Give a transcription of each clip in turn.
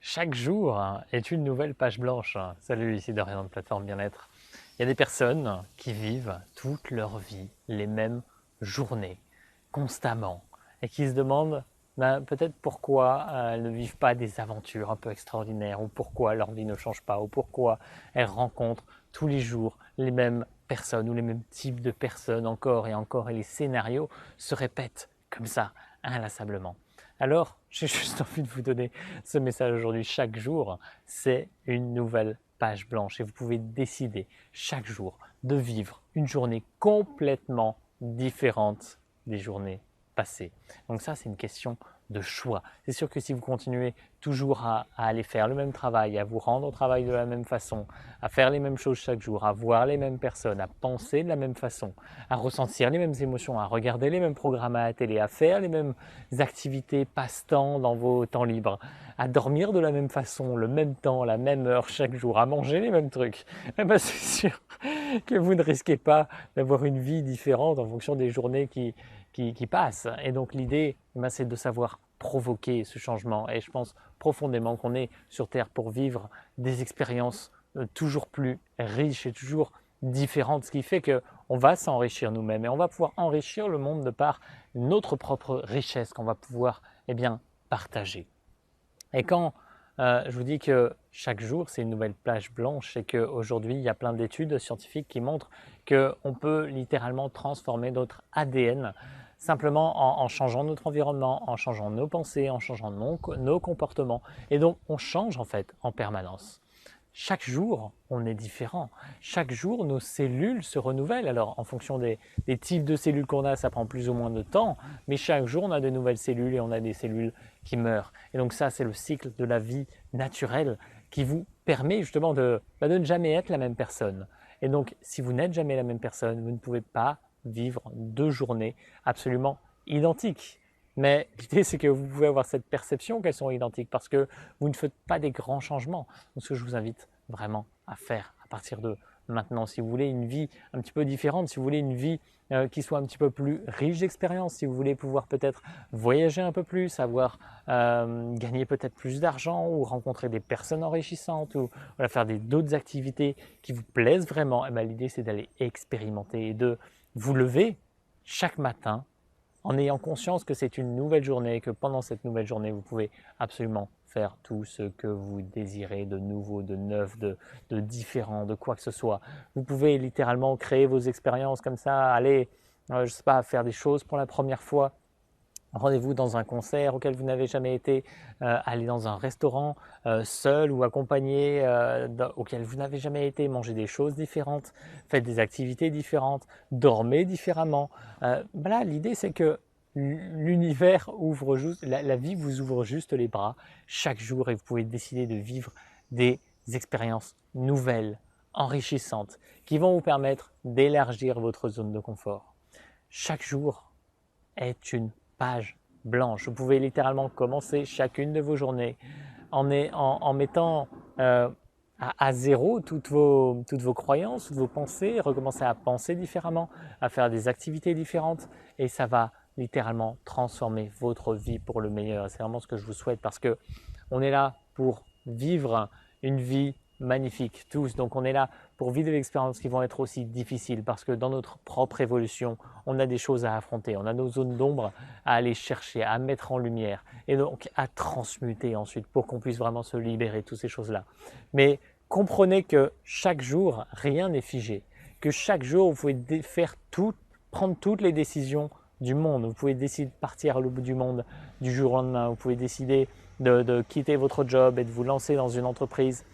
Chaque jour est une nouvelle page blanche. Salut, ici Dorian de Plateforme Bien-être. Il y a des personnes qui vivent toute leur vie les mêmes journées, constamment, et qui se demandent peut-être pourquoi elles ne vivent pas des aventures un peu extraordinaires, ou pourquoi leur vie ne change pas, ou pourquoi elles rencontrent tous les jours les mêmes personnes, ou les mêmes types de personnes encore, et les scénarios se répètent comme ça, inlassablement. Alors, j'ai juste envie de vous donner ce message aujourd'hui. Chaque jour, c'est une nouvelle page blanche et vous pouvez décider chaque jour de vivre une journée complètement différente des journées passées. Donc ça, c'est une question de choix. C'est sûr que si vous continuez toujours à aller faire le même travail, à vous rendre au travail de la même façon, à faire les mêmes choses chaque jour, à voir les mêmes personnes, à penser de la même façon, à ressentir les mêmes émotions, à regarder les mêmes programmes à la télé, à faire les mêmes activités passe-temps dans vos temps libres, à dormir de la même façon, le même temps, la même heure chaque jour, à manger les mêmes trucs, eh ben c'est sûr que vous ne risquez pas d'avoir une vie différente en fonction des journées qui passent. Et donc l'idée, c'est de savoir provoquer ce changement. Et je pense profondément qu'on est sur Terre pour vivre des expériences toujours plus riches et toujours différentes, ce qui fait qu'on va s'enrichir nous-mêmes et on va pouvoir enrichir le monde de par notre propre richesse qu'on va pouvoir partager. Et quand je vous dis que chaque jour c'est une nouvelle page blanche, c'est qu'aujourd'hui il y a plein d'études scientifiques qui montrent qu'on peut littéralement transformer notre ADN simplement en changeant notre environnement, en changeant nos pensées, en changeant nos comportements. Et donc on change en fait en permanence. Chaque jour, on est différent. Chaque jour, nos cellules se renouvellent. Alors, en fonction des types de cellules qu'on a, ça prend plus ou moins de temps, mais chaque jour, on a de nouvelles cellules et on a des cellules qui meurent. Et donc ça, c'est le cycle de la vie naturelle qui vous permet justement de ne jamais être la même personne. Et donc, si vous n'êtes jamais la même personne, vous ne pouvez pas vivre 2 journées absolument identiques. Mais l'idée, c'est que vous pouvez avoir cette perception qu'elles sont identiques parce que vous ne faites pas des grands changements. Donc, ce que je vous invite vraiment à faire à partir de maintenant, si vous voulez une vie un petit peu différente, si vous voulez une vie qui soit un petit peu plus riche d'expérience, si vous voulez pouvoir peut-être voyager un peu plus, avoir gagner peut-être plus d'argent ou rencontrer des personnes enrichissantes ou voilà, faire d'autres activités qui vous plaisent vraiment, et bien, l'idée c'est d'aller expérimenter et de vous lever chaque matin en ayant conscience que c'est une nouvelle journée et que pendant cette nouvelle journée, vous pouvez absolument faire tout ce que vous désirez de nouveau, de neuf, de différent, de quoi que ce soit. Vous pouvez littéralement créer vos expériences comme ça, aller, je ne sais pas, faire des choses pour la première fois. Rendez-vous dans un concert auquel vous n'avez jamais été, aller dans un restaurant seul ou accompagné auquel vous n'avez jamais été, manger des choses différentes, faites des activités différentes, dormez différemment. Voilà, l'idée c'est que l'univers ouvre juste, la vie vous ouvre juste les bras chaque jour et vous pouvez décider de vivre des expériences nouvelles, enrichissantes, qui vont vous permettre d'élargir votre zone de confort. Chaque jour est une page blanche. Vous pouvez littéralement commencer chacune de vos journées en mettant à zéro toutes vos croyances, toutes vos pensées, recommencer à penser différemment, à faire des activités différentes et ça va littéralement transformer votre vie pour le meilleur. C'est vraiment ce que je vous souhaite parce que on est là pour vivre une vie magnifique tous. Donc on est là pour vivre des expériences qui vont être aussi difficiles parce que dans notre propre évolution, on a des choses à affronter, on a nos zones d'ombre à aller chercher, à mettre en lumière et donc à transmuter ensuite pour qu'on puisse vraiment se libérer de toutes ces choses-là. Mais comprenez que chaque jour, rien n'est figé, que chaque jour, vous pouvez prendre toutes les décisions du monde. Vous pouvez décider de partir à l'autre bout du monde du jour au lendemain. Vous pouvez décider de quitter votre job et de vous lancer dans une entreprise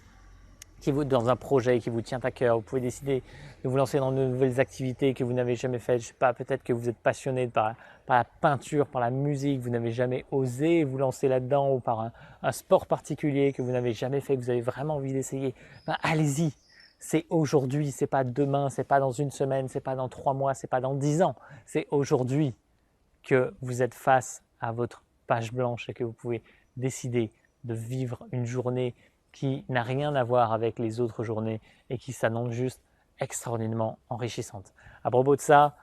dans un projet qui vous tient à cœur. Vous pouvez décider de vous lancer dans de nouvelles activités que vous n'avez jamais faites. Je sais pas, peut-être que vous êtes passionné par la peinture, par la musique, vous n'avez jamais osé vous lancer là-dedans ou par un sport particulier que vous n'avez jamais fait, que vous avez vraiment envie d'essayer. Allez-y. C'est aujourd'hui, c'est pas demain, c'est pas dans une semaine, c'est pas dans 3 mois, c'est pas dans 10 ans. C'est aujourd'hui que vous êtes face à votre page blanche et que vous pouvez décider de vivre une journée qui n'a rien à voir avec les autres journées et qui s'annonce juste extraordinairement enrichissante. À propos de ça,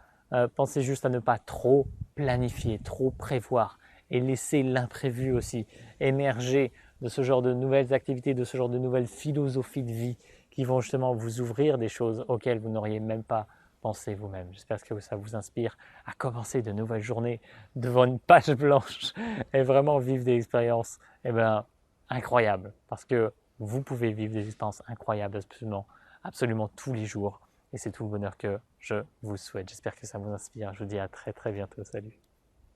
pensez juste à ne pas trop planifier, trop prévoir et laisser l'imprévu aussi émerger de ce genre de nouvelles activités, de ce genre de nouvelles philosophies de vie qui vont justement vous ouvrir des choses auxquelles vous n'auriez même pas pensé vous-même. J'espère que ça vous inspire à commencer de nouvelles journées devant une page blanche et vraiment vivre des expériences incroyables. Parce que vous pouvez vivre des expériences incroyables absolument tous les jours. Et c'est tout le bonheur que je vous souhaite. J'espère que ça vous inspire. Je vous dis à très très bientôt. Salut.